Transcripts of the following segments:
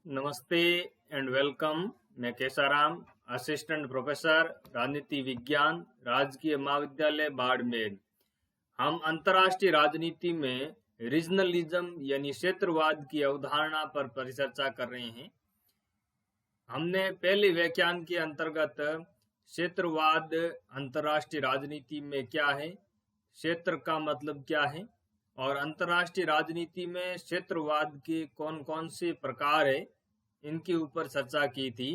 नमस्ते and welcome. मैं Kesaram, assistant professor राजनीति विज्ञान, राजकीय महाविद्यालय बाड़मेर। हम अंतर्राष्ट्रीय राजनीति में रीजनलिज्म यानी क्षेत्रवाद की अवधारणा पर परिचर्चा कर रहे हैं। हमने पहले व्याख्यान के अंतर्गत क्षेत्रवाद अंतर्राष्ट्रीय राजनीति में क्या है, क्षेत्र का मतलब क्या है और अंतर्राष्ट्रीय राजनीति में क्षेत्रवाद के कौन कौन से प्रकार है, इनके ऊपर चर्चा की थी।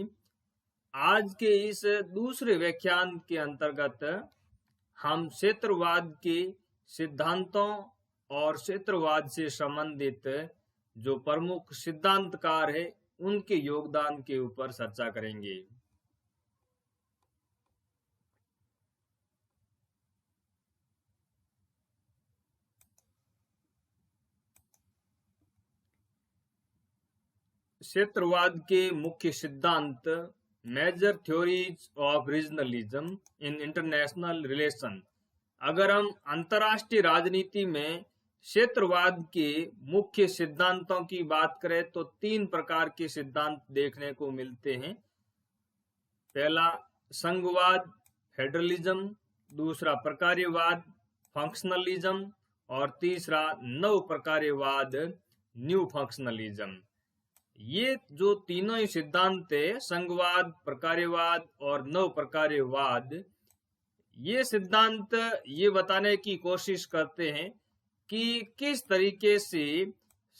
आज के इस दूसरे व्याख्यान के अंतर्गत हम क्षेत्रवाद के सिद्धांतों और क्षेत्रवाद से संबंधित जो प्रमुख सिद्धांतकार है उनके योगदान के ऊपर चर्चा करेंगे। क्षेत्रवाद के मुख्य सिद्धांत, major theories of regionalism in international relation. अगर हम अंतर्राष्ट्रीय राजनीति में क्षेत्रवाद के मुख्य सिद्धांतों की बात करें तो तीन प्रकार के सिद्धांत देखने को मिलते हैं। पहला संघवाद, फेडरलिज्म, दूसरा प्रकार्यवाद, फंक्शनलिज्म और तीसरा नव प्रकार्यवाद, न्यू फंक्शनलिज्म। ये जो तीनों ही सिद्धांत है, संघवाद, प्रकार्यवाद और नव प्रकार्यवाद, ये सिद्धांत ये बताने की कोशिश करते हैं कि किस तरीके से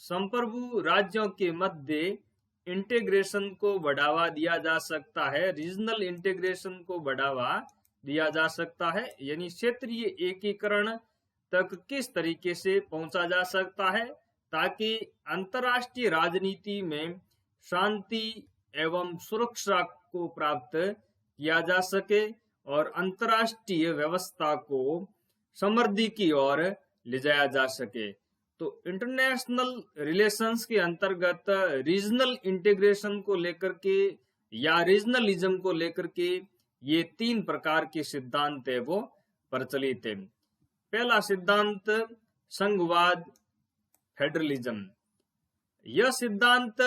संप्रभु राज्यों के मध्य इंटीग्रेशन को बढ़ावा दिया जा सकता है, रीजनल इंटीग्रेशन को बढ़ावा दिया जा सकता है, यानी क्षेत्रीय एकीकरण तक किस तरीके से पहुंचा जा सकता है ताकि अंतर्राष्ट्रीय राजनीति में शांति एवं सुरक्षा को प्राप्त किया जा सके और अंतर्राष्ट्रीय व्यवस्था को समृद्धि की ओर ले जाया जा सके। तो इंटरनेशनल रिलेशंस के अंतर्गत रीजनल इंटीग्रेशन को लेकर के या रीजनलिज्म को लेकर के ये तीन प्रकार के सिद्धांत है वो प्रचलित है। पहला सिद्धांत संघवाद, फेडरलिज्म। यह सिद्धांत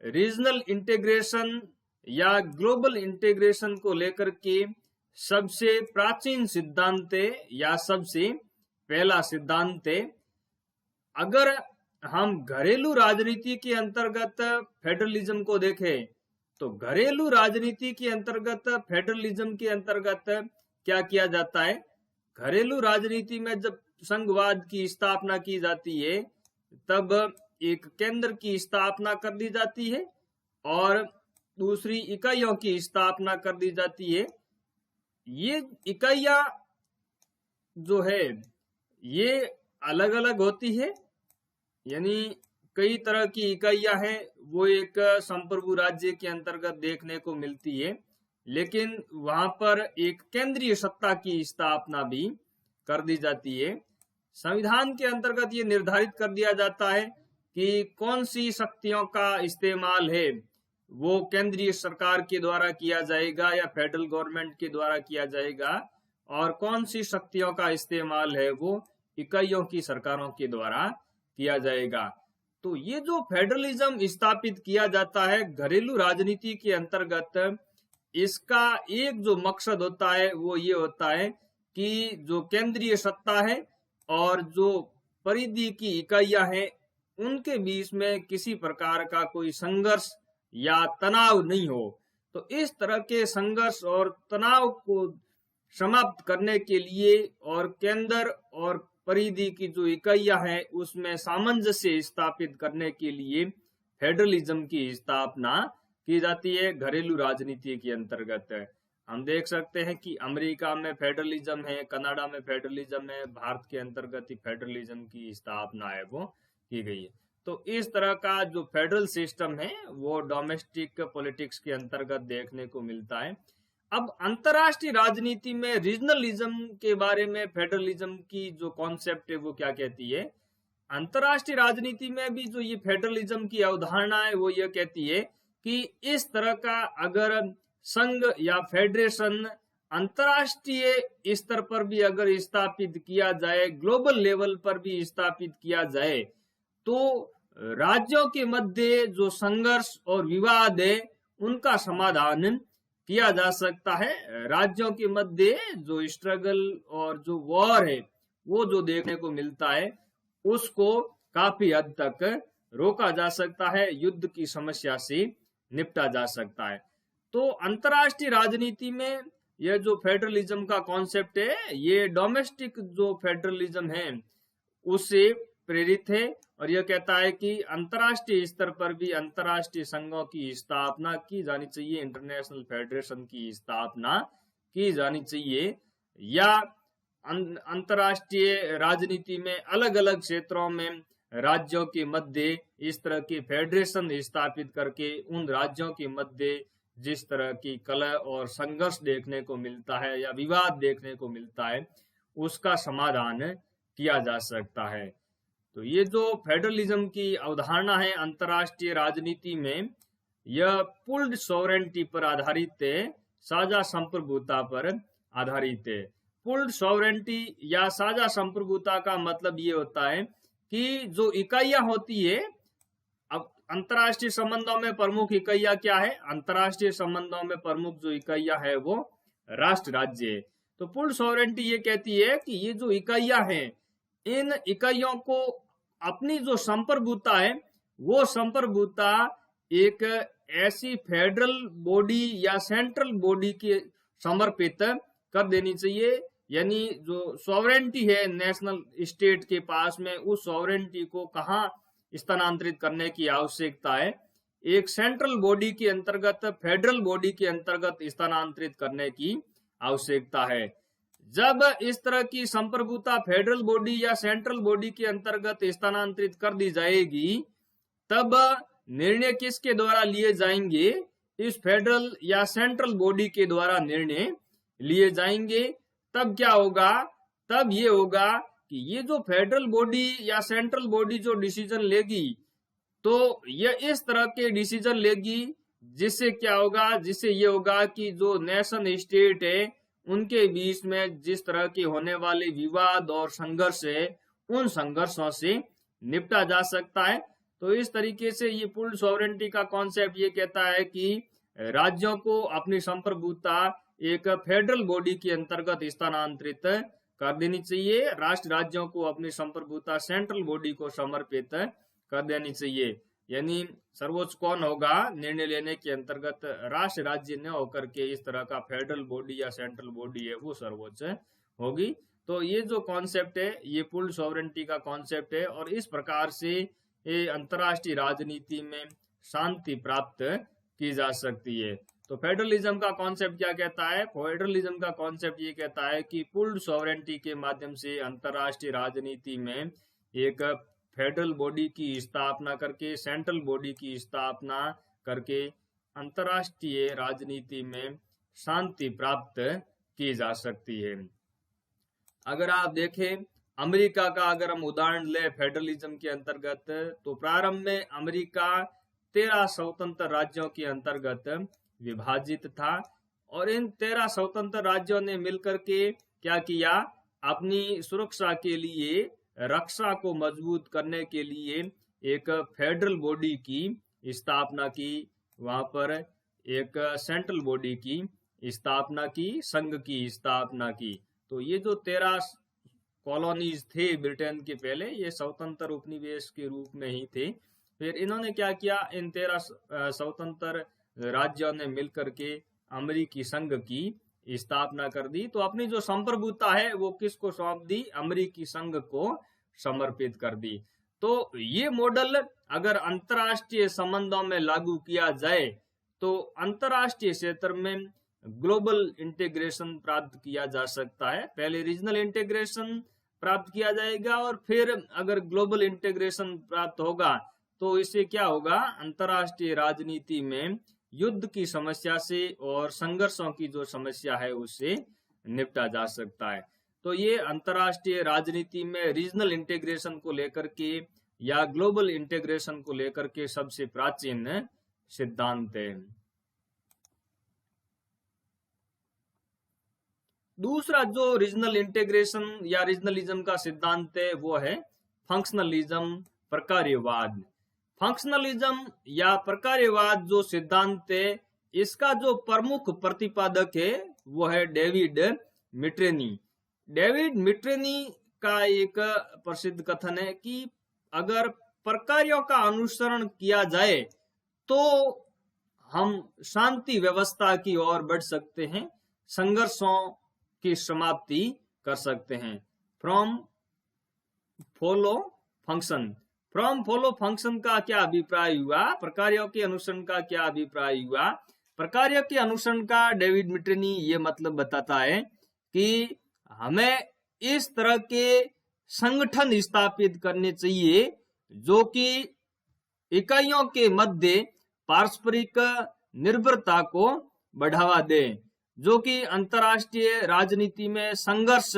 रीजनल इंटीग्रेशन या ग्लोबल इंटीग्रेशन को लेकर के सबसे प्राचीन सिद्धांत है या सबसे पहला सिद्धांत है। अगर हम घरेलू राजनीति के अंतर्गत फेडरलिज्म को देखें तो घरेलू राजनीति के अंतर्गत फेडरलिज्म के अंतर्गत क्या किया जाता है, घरेलू राजनीति में जब संघवाद की स्थापना की जाती है तब एक केंद्र की स्थापना कर दी जाती है और दूसरी इकाइयों की स्थापना कर दी जाती है। ये इकाइयां जो है ये अलग अलग होती है, यानी कई तरह की इकाइयां हैं वो एक संप्रभु राज्य के अंतर्गत देखने को मिलती है, लेकिन वहां पर एक केंद्रीय सत्ता की स्थापना भी कर दी जाती है। संविधान के अंतर्गत ये निर्धारित कर दिया जाता है कि कौन सी शक्तियों का इस्तेमाल है वो केंद्रीय सरकार के द्वारा किया जाएगा या फेडरल गवर्नमेंट के द्वारा किया जाएगा और कौन सी शक्तियों का इस्तेमाल है वो इकाइयों की सरकारों के द्वारा किया जाएगा। तो ये जो फेडरलिज्म स्थापित किया जाता है घरेलू राजनीति के अंतर्गत, इसका एक जो मकसद होता है वो ये होता है कि जो केंद्रीय सत्ता है और जो परिधि की इकाइयां हैं उनके बीच में किसी प्रकार का कोई संघर्ष या तनाव नहीं हो। तो इस तरह के संघर्ष और तनाव को समाप्त करने के लिए और केंद्र और परिधि की जो इकाइयां हैं उसमें सामंजस्य स्थापित करने के लिए फेडरलिज्म की स्थापना की जाती है घरेलू राजनीति के अंतर्गत। हम देख सकते हैं कि अमेरिका में फेडरलिज्म है, कनाडा में फेडरलिज्म है, भारत के अंतर्गत ही फेडरलिज्म की स्थापना है वो की गई है। तो इस तरह का जो फेडरल सिस्टम है वो डोमेस्टिक पॉलिटिक्स के अंतर्गत देखने को मिलता है। अब अंतर्राष्ट्रीय राजनीति में रीजनलिज्म के बारे में फेडरलिज्म की जो कॉन्सेप्ट है वो क्या कहती है। अंतर्राष्ट्रीय राजनीति में भी जो ये फेडरलिज्म की अवधारणा है वो ये कहती है कि इस तरह का अगर संघ या फेडरेशन अंतर्राष्ट्रीय स्तर पर भी अगर स्थापित किया जाए, ग्लोबल लेवल पर भी स्थापित किया जाए, तो राज्यों के मध्य जो संघर्ष और विवाद है उनका समाधान किया जा सकता है। राज्यों के मध्य जो स्ट्रगल और जो वॉर है वो जो देखने को मिलता है उसको काफी हद तक रोका जा सकता है, युद्ध की समस्या से निपटा जा सकता है। तो अंतर्राष्ट्रीय राजनीति में यह जो फेडरलिज्म का कॉन्सेप्ट है ये डोमेस्टिक जो फेडरलिज्म है उससे प्रेरित है और यह कहता है कि अंतर्राष्ट्रीय स्तर पर भी अंतर्राष्ट्रीय संघों की स्थापना की जानी चाहिए, इंटरनेशनल फेडरेशन की स्थापना की जानी चाहिए, या अंतर्राष्ट्रीय राजनीति में अलग अलग क्षेत्रों में राज्यों के मध्य इस तरह की फेडरेशन स्थापित करके उन राज्यों के मध्य जिस तरह की कलह और संघर्ष देखने को मिलता है या विवाद देखने को मिलता है उसका समाधान किया जा सकता है। तो ये जो फेडरलिज्म की अवधारणा है अंतर्राष्ट्रीय राजनीति में, यह पुल्ड सॉवरेनिटी पर आधारित है, साझा संप्रभुता पर आधारित है। पुल्ड सॉवरेनिटी या साझा संप्रभुता का मतलब ये होता है कि जो इकाइयां होती है, अब अंतर्राष्ट्रीय संबंधों में प्रमुख इकाइयां क्या है? अंतर्राष्ट्रीय संबंधों में प्रमुख जो इकाइयां है वो राष्ट्र राज्य है। तो पुल्ड सॉवरेनिटी ये कहती है कि ये जो इकाइयां हैं इन इकाइयों को अपनी जो संप्रभुता है वो संप्रभुता एक ऐसी फेडरल बॉडी या सेंट्रल बॉडी के समर्पित कर देनी चाहिए। यानी जो सॉवरेनिटी है नेशनल स्टेट के पास में, उस सॉवरेनिटी को कहाँ स्थानांतरित करने की आवश्यकता है? एक सेंट्रल बॉडी के अंतर्गत, फेडरल बॉडी के अंतर्गत स्थानांतरित करने की आवश्यकता है। जब इस तरह की संप्रभुता फेडरल बॉडी या सेंट्रल बॉडी के अंतर्गत स्थानांतरित कर दी जाएगी तब निर्णय किसके द्वारा लिए जाएंगे? इस फेडरल या सेंट्रल बॉडी के द्वारा निर्णय लिए जाएंगे। तब क्या होगा? तब ये होगा कि ये जो फेडरल बॉडी या सेंट्रल बॉडी जो डिसीजन लेगी तो ये इस तरह के डिसीजन लेगी जिससे क्या होगा? जिससे ये होगा कि जो नेशन स्टेट है उनके बीच में जिस तरह के होने वाले विवाद और संघर्ष है उन संघर्षों से निपटा जा सकता है। तो इस तरीके से ये पुल्ड सॉवरेनिटी का कॉन्सेप्ट ये कहता है कि राज्यों को अपनी संप्रभुता एक फेडरल बॉडी के अंतर्गत स्थानांतरित कर देनी चाहिए, राष्ट्र राज्यों को अपनी संप्रभुता सेंट्रल बॉडी को समर्पित कर देनी चाहिए। यानी सर्वोच्च कौन होगा निर्णय लेने के अंतर्गत? राष्ट्र राज्य न होकर के इस तरह का फेडरल बॉडी या सेंट्रल बॉडी है वो सर्वोच्च होगी। तो ये जो कॉन्सेप्ट है ये पुल्ड सॉवरेनिटी का कॉन्सेप्ट है और इस प्रकार से ये अंतर्राष्ट्रीय राजनीति में शांति प्राप्त की जा सकती है। तो फेडरलिज्म का कॉन्सेप्ट क्या कहता है? फेडरलिज्म का कॉन्सेप्ट ये कहता है कि पुल्ड सॉवरेनिटी के माध्यम से अंतर्राष्ट्रीय राजनीति में एक फेडरल बॉडी की स्थापना करके, सेंट्रल बॉडी की स्थापना करके अंतर्राष्ट्रीय राजनीति में शांति प्राप्त की जा सकती है। अगर आप देखें अमेरिका का अगर हम उदाहरण ले फेडरलिज्म के अंतर्गत, तो प्रारंभ में अमेरिका 13 स्वतंत्र राज्यों के अंतर्गत विभाजित था और इन 13 स्वतंत्र राज्यों ने मिलकर के क्या किया? अपनी सुरक्षा के लिए, रक्षा को मजबूत करने के लिए एक फेडरल बॉडी की स्थापना की, वहां पर एक सेंट्रल बॉडी की स्थापना की, संघ की स्थापना की। तो ये जो 13 कॉलोनीज थे ब्रिटेन के पहले, ये स्वतंत्र उपनिवेश के रूप में ही थे। फिर इन्होंने क्या किया? इन 13 स्वतंत्र राज्यों ने मिलकर के अमेरिकी संघ की स्थापना कर दी। तो अपनी जो संप्रभुता है वो किसको सौंप दी? अमेरिकी संघ को समर्पित कर दी। तो ये मॉडल अगर अंतर्राष्ट्रीय संबंधों में लागू किया जाए तो अंतर्राष्ट्रीय क्षेत्र में ग्लोबल इंटीग्रेशन प्राप्त किया जा सकता है। पहले रीजनल इंटीग्रेशन प्राप्त किया जाएगा और फिर अगर ग्लोबल इंटीग्रेशन प्राप्त होगा तो इससे क्या होगा? अंतर्राष्ट्रीय राजनीति में युद्ध की समस्या से और संघर्षों की जो समस्या है उससे निपटा जा सकता है। तो ये अंतर्राष्ट्रीय राजनीति में रीजनल इंटीग्रेशन को लेकर के या ग्लोबल इंटीग्रेशन को लेकर के सबसे प्राचीन सिद्धांत है। दूसरा जो रीजनल इंटीग्रेशन या रीजनलिज्म का सिद्धांत है वो है फंक्शनलिज्म, प्रकार्यवाद। फंक्शनलिज्म या प्रकार्यवाद जो सिद्धांत है, इसका जो प्रमुख प्रतिपादक है वो है डेविड मिट्रेनी। डेविड मिट्रेनी का एक प्रसिद्ध कथन है कि अगर प्रकार्यों का अनुसरण किया जाए तो हम शांति व्यवस्था की ओर बढ़ सकते हैं, संघर्षों की समाप्ति कर सकते हैं। फ्रॉम फॉलो फंक्शन का क्या अभिप्राय हुआ, प्रकार्यों के अनुसरण का क्या अभिप्राय हुआ। प्रकार्यों के अनुसरण का डेविड मिट्रेनी ये मतलब बताता है कि हमें इस तरह के संगठन स्थापित करने चाहिए जो कि इकाइयों के मध्य पारस्परिक निर्भरता को बढ़ावा दे, जो कि अंतर्राष्ट्रीय राजनीति में संघर्ष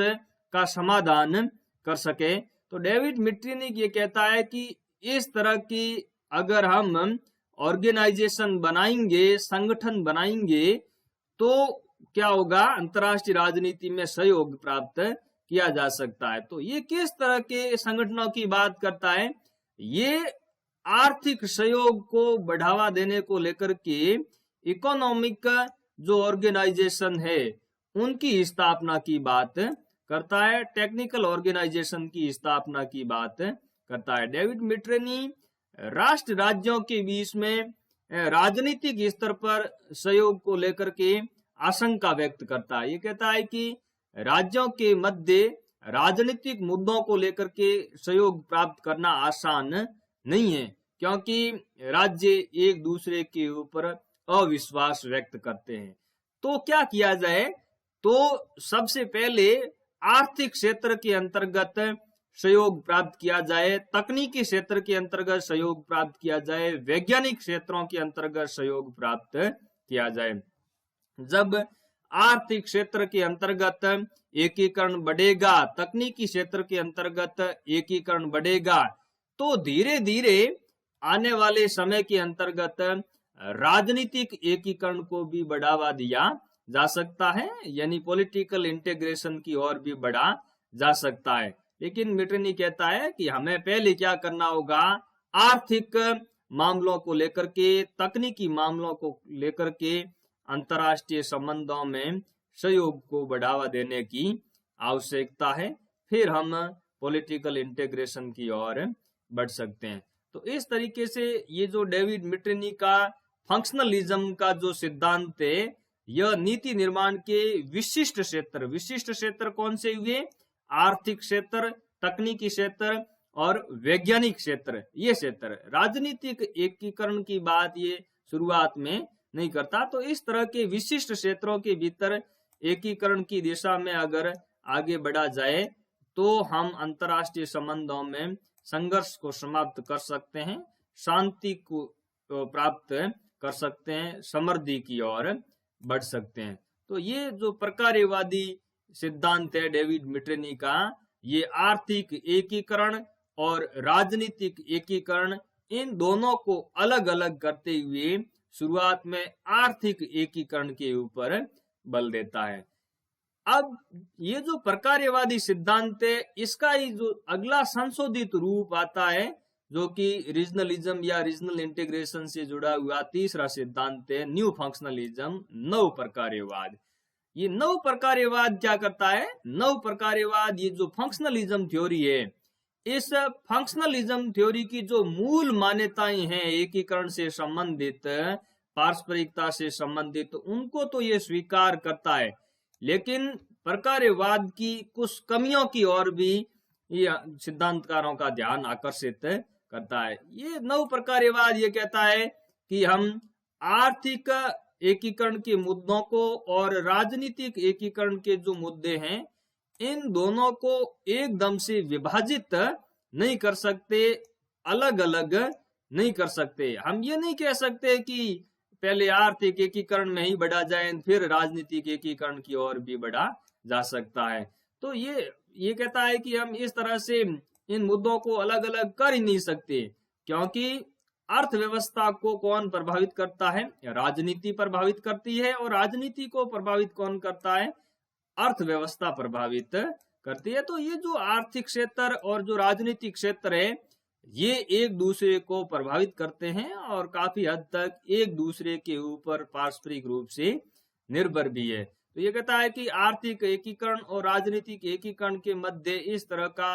का समाधान कर सके। तो डेविड मिट्रेनी ये कहता है कि इस तरह की अगर हम ऑर्गेनाइजेशन बनाएंगे, संगठन बनाएंगे, तो क्या होगा, अंतर्राष्ट्रीय राजनीति में सहयोग प्राप्त किया जा सकता है। तो ये किस तरह के संगठनों की बात करता है, ये आर्थिक सहयोग को बढ़ावा देने को लेकर के इकोनॉमिक जो ऑर्गेनाइजेशन है उनकी स्थापना की बात करता है, टेक्निकल ऑर्गेनाइजेशन की स्थापना की बात करता है। डेविड मिट्रेनी राष्ट्र राज्यों के बीच में राजनीतिक स्तर पर सहयोग को लेकर के आशंका व्यक्त करता है। ये कहता है कि राज्यों के मध्य राजनीतिक मुद्दों को लेकर के सहयोग प्राप्त करना आसान नहीं है, क्योंकि राज्य एक दूसरे के ऊपर अविश्वास व्यक्त करते हैं। तो क्या किया जाए, तो सबसे पहले आर्थिक क्षेत्र के अंतर्गत सहयोग प्राप्त किया जाए, तकनीकी क्षेत्र के अंतर्गत सहयोग प्राप्त किया जाए, वैज्ञानिक क्षेत्रों के अंतर्गत सहयोग प्राप्त किया जाए। जब आर्थिक क्षेत्र के अंतर्गत एकीकरण बढ़ेगा, तकनीकी क्षेत्र के अंतर्गत एकीकरण बढ़ेगा, तो धीरे धीरे आने वाले समय के अंतर्गत राजनीतिक एकीकरण को भी बढ़ावा दिया जा सकता है, यानी पॉलिटिकल इंटीग्रेशन की ओर भी बढ़ा जा सकता है। लेकिन मिट्रेनी कहता है कि हमें पहले क्या करना होगा, आर्थिक मामलों को लेकर के, तकनीकी मामलों को लेकर के अंतर्राष्ट्रीय संबंधों में सहयोग को बढ़ावा देने की आवश्यकता है, फिर हम पॉलिटिकल इंटीग्रेशन की ओर बढ़ सकते हैं। तो इस तरीके से ये जो डेविड मिट्रेनी का फंक्शनलिज्म का जो सिद्धांत है, यह नीति निर्माण के विशिष्ट क्षेत्र कौन से हुए, आर्थिक क्षेत्र, तकनीकी क्षेत्र और वैज्ञानिक क्षेत्र। ये क्षेत्र राजनीतिक एकीकरण की बात ये शुरुआत में नहीं करता। तो इस तरह के विशिष्ट क्षेत्रों के भीतर एकीकरण की दिशा में अगर आगे बढ़ा जाए तो हम अंतर्राष्ट्रीय संबंधों में संघर्ष को समाप्त कर सकते हैं, शांति को प्राप्त कर सकते हैं, समृद्धि की ओर बढ़ सकते हैं। तो ये जो प्रकार्यवादी सिद्धांत है डेविड मिट्रेनी का, ये आर्थिक एकीकरण और राजनीतिक एकीकरण, इन दोनों को अलग अलग करते हुए शुरुआत में आर्थिक एकीकरण के ऊपर बल देता है। अब ये जो प्रकार्यवादी सिद्धांत है, इसका ही जो अगला संशोधित रूप आता है, जो कि रीजनलिज्म या रीजनल इंटीग्रेशन से जुड़ा हुआ तीसरा सिद्धांत है, न्यू फंक्शनलिज्म, नव प्रकार्यवाद। ये नव प्रकार्यवाद क्या करता है, नव प्रकार्यवाद ये जो फंक्शनलिज्म थ्योरी है, इस फंक्शनलिज्म थ्योरी की जो मूल मान्यताएं हैं, एकीकरण से संबंधित, पारस्परिकता से संबंधित, उनको तो ये स्वीकार करता है, लेकिन प्रकार्यवाद की कुछ कमियों की ओर भी ये सिद्धांतकारों का ध्यान आकर्षित करता है। ये नव प्रकार्यवाद ये कहता है कि हम आर्थिक एकीकरण के मुद्दों को और राजनीतिक एकीकरण के जो मुद्दे हैं, इन दोनों को एकदम से विभाजित नहीं कर सकते, अलग अलग नहीं कर सकते। हम ये नहीं कह सकते कि पहले आर्थिक एकीकरण में ही बढ़ा जाए, फिर राजनीतिक एकीकरण की ओर भी बढ़ा जा सकता है। तो ये कहता है कि हम इस तरह से इन मुद्दों को अलग अलग कर ही नहीं सकते, क्योंकि अर्थव्यवस्था को कौन प्रभावित करता है, राजनीति प्रभावित करती है, और राजनीति को प्रभावित कौन करता है, अर्थव्यवस्था प्रभावित करती है। तो ये जो आर्थिक क्षेत्र और जो राजनीतिक क्षेत्र है, ये एक दूसरे को प्रभावित करते हैं और काफी हद तक एक दूसरे के ऊपर पारस्परिक रूप से निर्भर भी है। तो ये कहता है कि आर्थिक एकीकरण और राजनीतिक एकीकरण के मध्य इस तरह का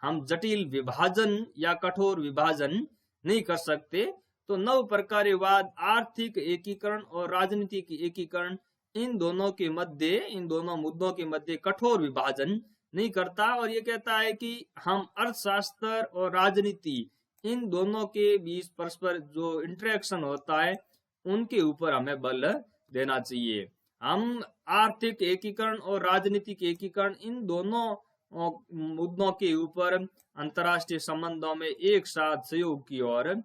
हम जटिल विभाजन या कठोर विभाजन नहीं कर सकते। तो नव प्रकारवाद आर्थिक एकीकरण और राजनीतिक एकीकरण इन दोनों के मध्य, इन दोनों मुद्दों के मध्य कठोर विभाजन नहीं करता और ये कहता है कि हम अर्थशास्त्र और राजनीति इन दोनों के बीच परस्पर जो इंटरेक्शन होता है उनके ऊपर हमें बल देना चाहिए। हम आर्थिक एकीकरण और राजनीतिक एकीकरण इन दोनों मुद्दों के ऊपर अंतर्राष्ट्रीय संबंधों में एक साथ सहयोग की ओर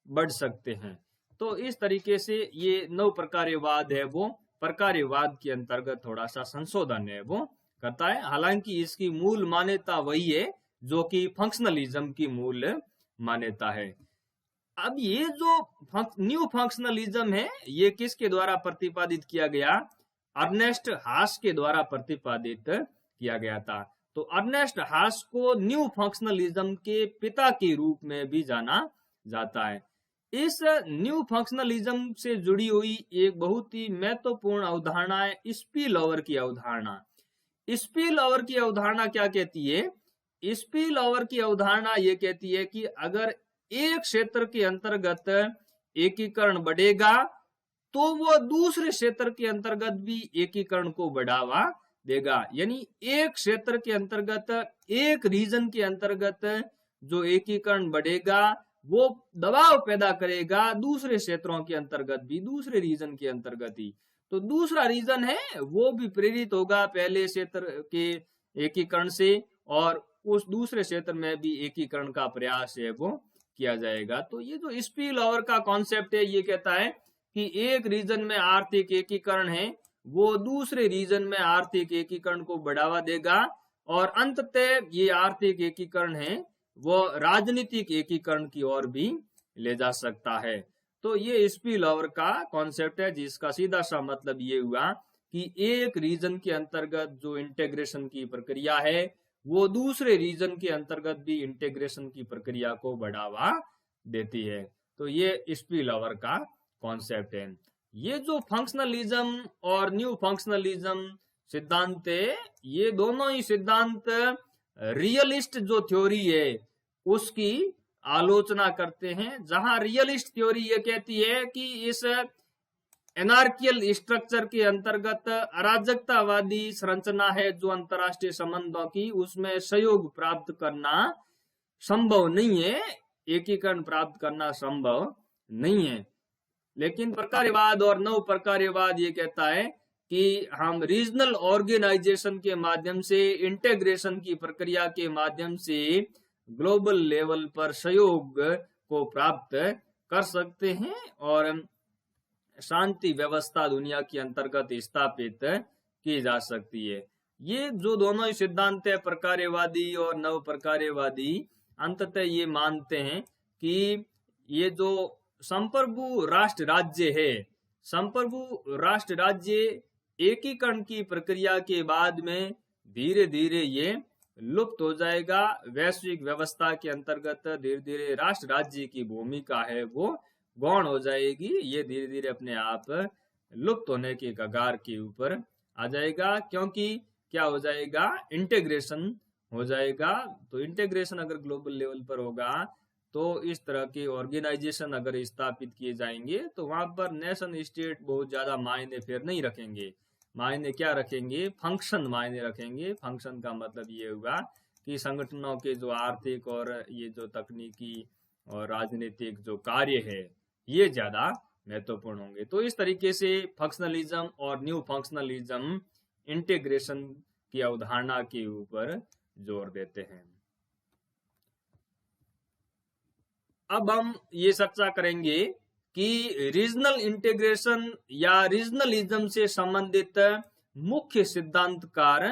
बढ़ सकते हैं। तो इस तरीके से ये नव प्रकारवाद है वो प्रकारवाद के अंतर्गत थोड़ा सा संशोधन है वो करता है। हालांकि इसकी मूल मान्यता वही है जो कि फंक्शनलिज्म की मूल मान्यता है। अब ये जो न्यू फंक्शनलिज्म है ये किसके द्वारा प्रतिपादित किया गया? अर्नेस्ट हास के द्वारा प्रतिपादित किया गया था। तो अर्नेस्ट हास को न्यू फंक्शनलिज्म के पिता के रूप में भी जाना जाता है। इस न्यू फंक्शनलिज्म से जुड़ी हुई एक बहुत ही महत्वपूर्ण अवधारणा है स्पिल ओवर की अवधारणा। स्पिल ओवर की अवधारणा क्या कहती है? स्पिल ओवर की अवधारणा ये कहती है कि अगर एक क्षेत्र के अंतर्गत एकीकरण बढ़ेगा तो वो दूसरे क्षेत्र के अंतर्गत भी एकीकरण को बढ़ावा देगा। यानी एक क्षेत्र के अंतर्गत, एक रीजन के अंतर्गत जो एकीकरण बढ़ेगा वो दबाव पैदा करेगा दूसरे क्षेत्रों के अंतर्गत भी, दूसरे रीजन के अंतर्गत ही। तो दूसरा रीजन है वो भी प्रेरित होगा पहले क्षेत्र के एकीकरण से और उस दूसरे क्षेत्र में भी एकीकरण का प्रयास है वो किया जाएगा। तो ये जो स्पिल ओवर का कॉन्सेप्ट है ये कहता है कि एक रीजन में आर्थिक एकीकरण है वो दूसरे रीजन में आर्थिक एकीकरण को बढ़ावा देगा और अंततः ये आर्थिक एकीकरण है वो राजनीतिक एकीकरण की ओर भी ले जा सकता है। तो ये स्पिल ओवर का कॉन्सेप्ट है जिसका सीधा सा मतलब ये हुआ कि एक रीजन के अंतर्गत जो इंटीग्रेशन की प्रक्रिया है वो दूसरे रीजन के अंतर्गत भी इंटीग्रेशन की प्रक्रिया को बढ़ावा देती है। तो ये स्पिल ओवर का कॉन्सेप्ट है। ये जो फंक्शनलिज्म और न्यू फंक्शनलिज्म सिद्धांत है ये दोनों ही सिद्धांत रियलिस्ट जो थ्योरी है उसकी आलोचना करते हैं। जहां रियलिस्ट थ्योरी ये कहती है कि इस एनार्कियल स्ट्रक्चर के अंतर्गत अराजकतावादी संरचना है जो अंतरराष्ट्रीय संबंधों की, उसमें सहयोग प्राप्त करना संभव नहीं है, एकीकरण प्राप्त करना संभव नहीं है। लेकिन प्रकारवाद और नव प्रकारवाद ये कहता है कि हम रीजनल ऑर्गेनाइजेशन के माध्यम से, इंटीग्रेशन की प्रक्रिया के माध्यम से ग्लोबल लेवल पर सहयोग को प्राप्त कर सकते हैं और शांति व्यवस्था दुनिया के अंतर्गत स्थापित की जा सकती है। ये जो दोनों ही सिद्धांत है प्रकारवादी और नव प्रकारवादी अंततः ये मानते हैं कि ये जो संप्रभु राष्ट्र राज्य है, संप्रभु राष्ट्र राज्य एकीकरण की प्रक्रिया के बाद में धीरे धीरे ये लुप्त हो जाएगा। वैश्विक व्यवस्था के अंतर्गत धीरे धीरे राष्ट्र राज्य की भूमिका है वो गौण हो जाएगी। ये धीरे धीरे अपने आप लुप्त होने के कगार के ऊपर आ जाएगा, क्योंकि क्या हो जाएगा, इंटीग्रेशन हो जाएगा। तो इंटीग्रेशन अगर ग्लोबल लेवल पर होगा तो इस तरह के ऑर्गेनाइजेशन अगर स्थापित किए जाएंगे तो वहां पर नेशन स्टेट बहुत ज्यादा मायने फिर नहीं रखेंगे। मायने क्या रखेंगे? फंक्शन मायने रखेंगे। फंक्शन का मतलब ये हुआ कि संगठनों के जो आर्थिक और ये जो तकनीकी और राजनीतिक जो कार्य है ये ज्यादा महत्वपूर्ण होंगे। तो इस तरीके से फंक्शनलिज्म और न्यू फंक्शनलिज्म इंटीग्रेशन की अवधारणा के ऊपर जोर देते हैं। अब हम ये चर्चा करेंगे कि रीजनल इंटीग्रेशन या रीजनलिज्म से संबंधित मुख्य सिद्धांतकार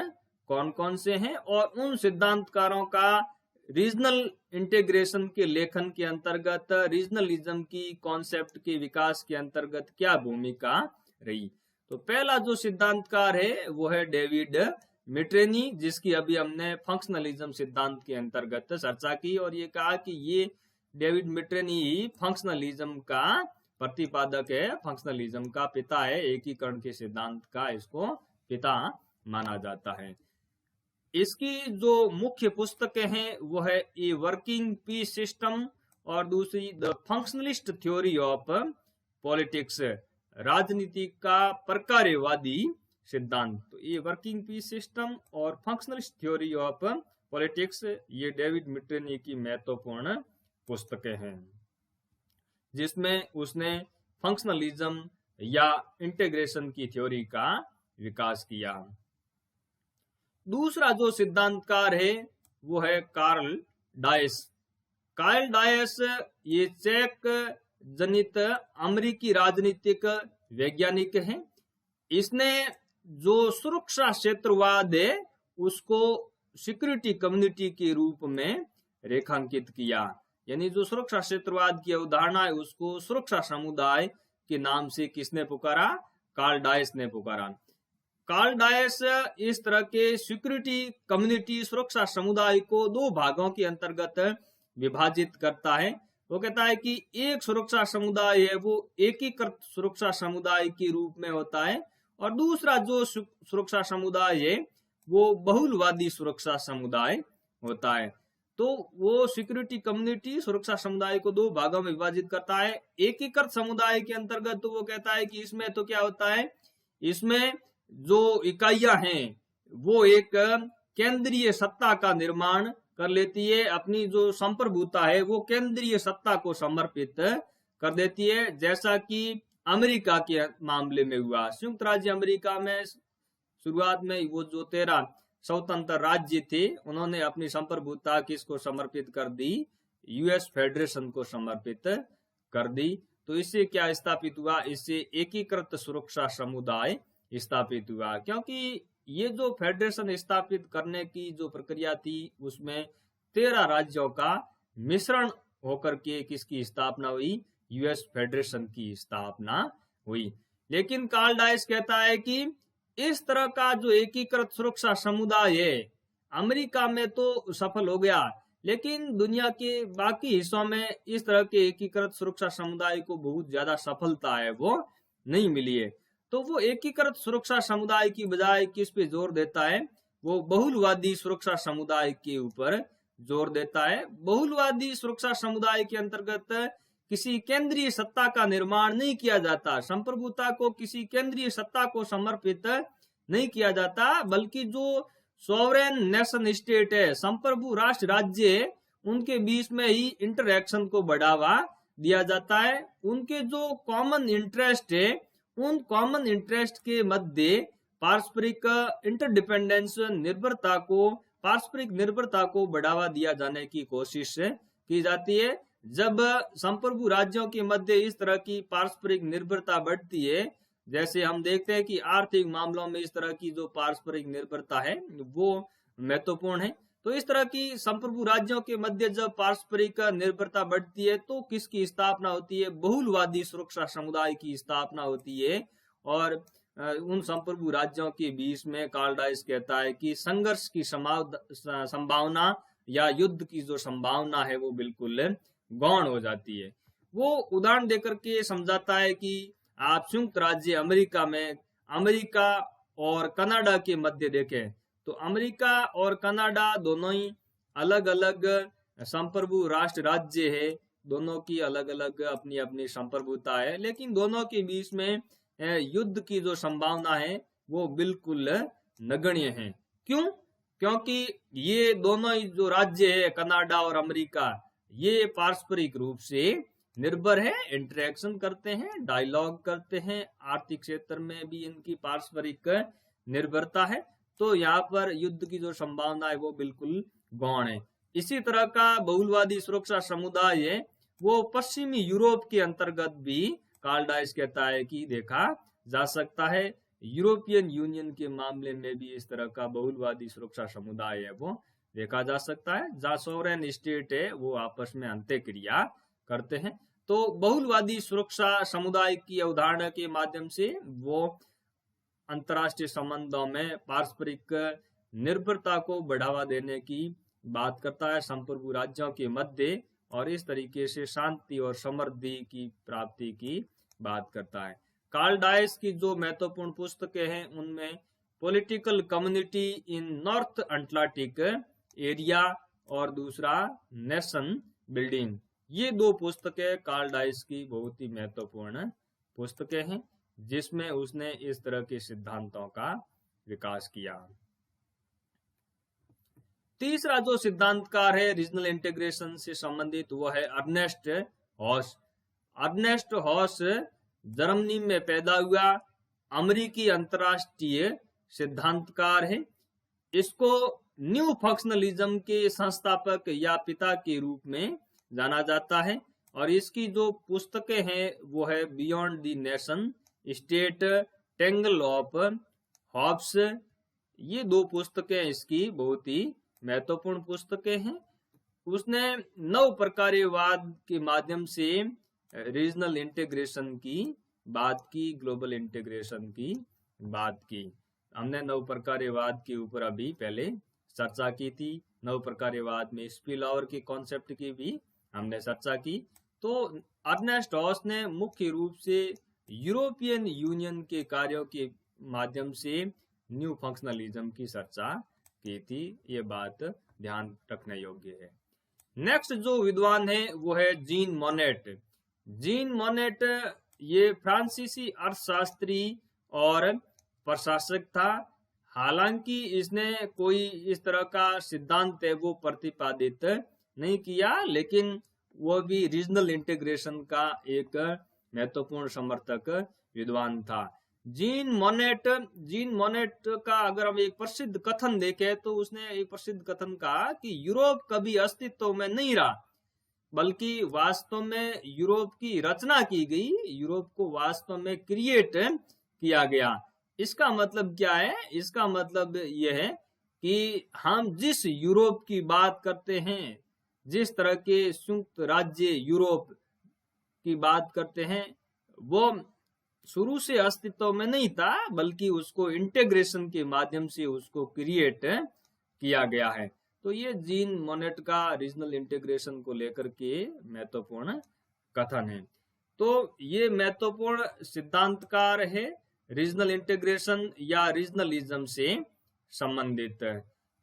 कौन कौन से हैं और उन सिद्धांतकारों का रीजनल इंटीग्रेशन के लेखन के अंतर्गत रीजनलिज्म की कॉन्सेप्ट के विकास के अंतर्गत क्या भूमिका रही। तो पहला जो सिद्धांतकार है वो है डेविड मिट्रेनी, जिसकी अभी हमने फंक्शनलिज्म सिद्धांत के अंतर्गत चर्चा की और ये कहा कि ये डेविड मिट्रेनी ही फंक्शनलिज्म का प्रतिपादक है, फंक्शनलिज्म का पिता है, एकीकरण के सिद्धांत का इसको पिता माना जाता है। इसकी जो मुख्य पुस्तकें हैं वो है ए वर्किंग पीस सिस्टम और दूसरी the functionalist theory of politics, राजनीति का प्रकार्यवादी सिद्धांत। तो ये वर्किंग पीस सिस्टम और फंक्शनलिस्ट थ्योरी ऑफ पॉलिटिक्स ये डेविड मिट्रेनी की महत्वपूर्ण पुस्तकें हैं, जिसमें उसने फंक्शनलिज्म या इंटीग्रेशन की थ्योरी का विकास किया। दूसरा जो सिद्धांतकार है वो है कार्ल डायस। कार्ल डायस ये चेक जनित अमेरिकी राजनीतिक वैज्ञानिक हैं। इसने जो सुरक्षा क्षेत्रवाद है उसको सिक्योरिटी कम्युनिटी के रूप में रेखांकित किया, यानी जो सुरक्षा क्षेत्रवाद की अवधारणा है उसको सुरक्षा समुदाय के नाम से किसने पुकारा? कार्ल डायस ने पुकारा। कार्ल डायस इस तरह के सिक्योरिटी कम्युनिटी सुरक्षा समुदाय को दो भागों के अंतर्गत विभाजित करता है। वो कहता है कि एक सुरक्षा समुदाय है वो एकीकृत सुरक्षा समुदाय के रूप में होता है, और दूसरा जो सुरक्षा समुदाय है वो बहुलवादी सुरक्षा समुदाय होता है। तो वो सिक्योरिटी कम्युनिटी सुरक्षा समुदाय को दो भागों में विभाजित करता है। एकीकृत समुदाय के अंतर्गत तो वो कहता है कि इसमें तो क्या होता है, इसमें जो इकाइयां हैं वो एक केंद्रीय सत्ता का निर्माण कर लेती है, अपनी जो संप्रभुता है वो केंद्रीय सत्ता को समर्पित कर देती है, जैसा कि अमेरिका के मामले में हुआ। संयुक्त राज्य अमेरिका में शुरुआत में वो जो 13 स्वतंत्र राज्य थे उन्होंने अपनी संप्रभुता किसको समर्पित कर दी? यूएस फेडरेशन को समर्पित कर दी। तो इससे क्या स्थापित हुआ? इससे एकीकृत सुरक्षा समुदाय स्थापित हुआ, क्योंकि ये जो फेडरेशन स्थापित करने की जो प्रक्रिया थी उसमें 13 राज्यों का मिश्रण होकर के किसकी स्थापना हुई? यूएस फेडरेशन की स्थापना हुई। लेकिन कार्ल डायस कहता है कि इस तरह का जो एकीकृत सुरक्षा समुदाय है अमेरिका में तो सफल हो गया, लेकिन दुनिया के बाकी हिस्सों में इस तरह के एकीकृत सुरक्षा समुदाय को बहुत ज्यादा सफलता है वो नहीं मिली है। तो वो एकीकृत सुरक्षा समुदाय की बजाय किस पे जोर देता है? वो बहुलवादी सुरक्षा समुदाय के ऊपर जोर देता है। बहुलवादी सुरक्षा समुदाय के अंतर्गत किसी केंद्रीय सत्ता का निर्माण नहीं किया जाता, संप्रभुता को किसी केंद्रीय सत्ता को समर्पित नहीं किया जाता, बल्कि जो सॉवरेन नेशन स्टेट है, संप्रभु राष्ट्र राज्य है, उनके बीच में ही इंटरैक्शन को बढ़ावा दिया जाता है। उनके जो कॉमन इंटरेस्ट है उन कॉमन इंटरेस्ट के मध्य पारस्परिक इंटरडिपेंडेंस पारस्परिक निर्भरता को बढ़ावा दिया जाने की कोशिश की जाती है। जब संप्रभु राज्यों के मध्य इस तरह की पारस्परिक निर्भरता बढ़ती है, जैसे हम देखते हैं कि आर्थिक मामलों में इस तरह की जो पारस्परिक निर्भरता है वो महत्वपूर्ण है। तो इस तरह की संप्रभु राज्यों के मध्य जब पारस्परिक निर्भरता बढ़ती है तो किसकी स्थापना होती है? बहुलवादी सुरक्षा समुदाय की स्थापना होती है। और उन संप्रभु राज्यों के बीच में कार्ल डायस कहता है कि संघर्ष की संभावना या युद्ध की जो संभावना है वो बिल्कुल गौण हो जाती है। वो उदाहरण देकर के समझाता है कि आप संयुक्त राज्य अमेरिका में अमेरिका और कनाडा के मध्य देखें तो अमेरिका और कनाडा दोनों ही अलग अलग संप्रभु राष्ट्र राज्य है, दोनों की अलग अलग अपनी अपनी संप्रभुता है, लेकिन दोनों के बीच में युद्ध की जो संभावना है वो बिल्कुल नगण्य है। क्यों? क्योंकि ये दोनों ही जो राज्य है कनाडा और अमेरिका ये पारस्परिक रूप से निर्भर है, इंटरेक्शन करते हैं, डायलॉग करते हैं, आर्थिक क्षेत्र में भी इनकी पारस्परिक निर्भरता है। तो यहाँ पर युद्ध की जो संभावना है वो बिल्कुल गौण है। इसी तरह का बहुलवादी सुरक्षा समुदाय है वो पश्चिमी यूरोप के अंतर्गत भी कार्ल डायस कहता है कि देखा जा सकता है। यूरोपियन यूनियन के मामले में भी इस तरह का बहुलवादी सुरक्षा समुदाय है वो देखा जा सकता है, जहाँ सॉवरेन स्टेट है वो आपस में अंत्यक्रिया करते हैं। तो बहुलवादी सुरक्षा समुदाय की अवधारणा के माध्यम से वो अंतर्राष्ट्रीय संबंधों में पारस्परिक निर्भरता को बढ़ावा देने की बात करता है संप्रभु राज्यों के मध्य और इस तरीके से शांति और समृद्धि की प्राप्ति की बात करता है। कार्ल डाइस की जो महत्वपूर्ण पुस्तकें हैं उनमें political community in north Atlantic area और दूसरा नेशन बिल्डिंग, ये दो पुस्तकें कार्ल डाइस की बहुत ही महत्वपूर्ण पुस्तकें हैं जिसमें उसने इस तरह के सिद्धांतों का विकास किया। तीसरा जो सिद्धांतकार है रीजनल इंटीग्रेशन से संबंधित वो है Ernest Haas. Ernest Haas Germany में पैदा हुआ अमेरिकी अंतरराष्ट्रीय सिद्धांतकार है। इसको न्यू फंक्शनलिज्म के संस्थापक या पिता के रूप में जाना जाता है और इसकी जो पुस्तकें हैं वो है beyond the nation state, tangle of hopes, ये दो पुस्तकें इसकी बहुत ही महत्वपूर्ण पुस्तकें हैं। उसने नव प्रकार्यवाद के माध्यम से रीजनल इंटीग्रेशन की बात की, ग्लोबल इंटीग्रेशन की बात की। हमने नव प्रकार्यवाद के ऊपर अभी पहले चर्चा की थी। नव प्रकार्यवाद में स्पिलओवर के कॉन्सेप्ट की भी हमने चर्चा की। तो अर्नेस्ट हॉस ने मुख्य रूप से यूरोपियन यूनियन के कार्यों के माध्यम से न्यू फंक्शनलिज्म की चर्चा की थी। ये बात ध्यान रखने योग्य है। नेक्स्ट जो विद्वान है वो है जीन मोनेट। जीन मोनेट ये फ्रांसीसी अर्थशास्त्री और प्रशासक था। हालांकि इसने कोई इस तरह का सिद्धांत है वो प्रतिपादित नहीं किया, लेकिन वो भी रीजनल इंटीग्रेशन का एक महत्वपूर्ण समर्थक विद्वान था। जीन मोनेट का अगर हम एक प्रसिद्ध कथन देखें तो उसने एक प्रसिद्ध कथन कहा कि यूरोप कभी अस्तित्व में नहीं रहा, बल्कि वास्तव में यूरोप की रचना की गई, यूरोप को वास्तव में क्रिएट किया गया। इसका मतलब क्या है? इसका मतलब यह है कि हम जिस यूरोप की बात करते हैं, जिस तरह के संयुक्त राज्य यूरोप की बात करते हैं, वो शुरू से अस्तित्व में नहीं था, बल्कि उसको इंटीग्रेशन के माध्यम से उसको क्रिएट किया गया है। तो ये जीन मोनेट का रीजनल इंटीग्रेशन को लेकर के महत्वपूर्ण कथन है। तो ये महत्वपूर्ण सिद्धांतकार है रीजनल इंटीग्रेशन या रीजनलिज्म से संबंधित।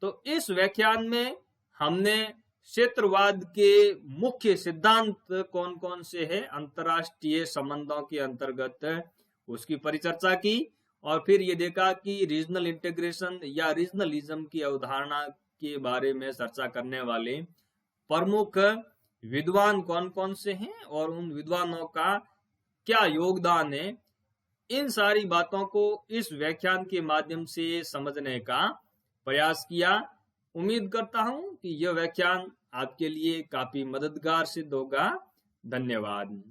तो इस व्याख्यान में हमने क्षेत्रवाद के मुख्य सिद्धांत कौन कौन से हैं अंतरराष्ट्रीय संबंधों के अंतर्गत उसकी परिचर्चा की, और फिर ये देखा कि रीजनल इंटीग्रेशन या रीजनलिज्म की अवधारणा के बारे में चर्चा करने वाले प्रमुख विद्वान कौन कौन से हैं और उन विद्वानों का क्या योगदान है। इन सारी बातों को इस व्याख्यान के माध्यम से समझने का प्रयास किया। उम्मीद करता हूं कि यह व्याख्यान आपके लिए काफी मददगार सिद्ध होगा। धन्यवाद।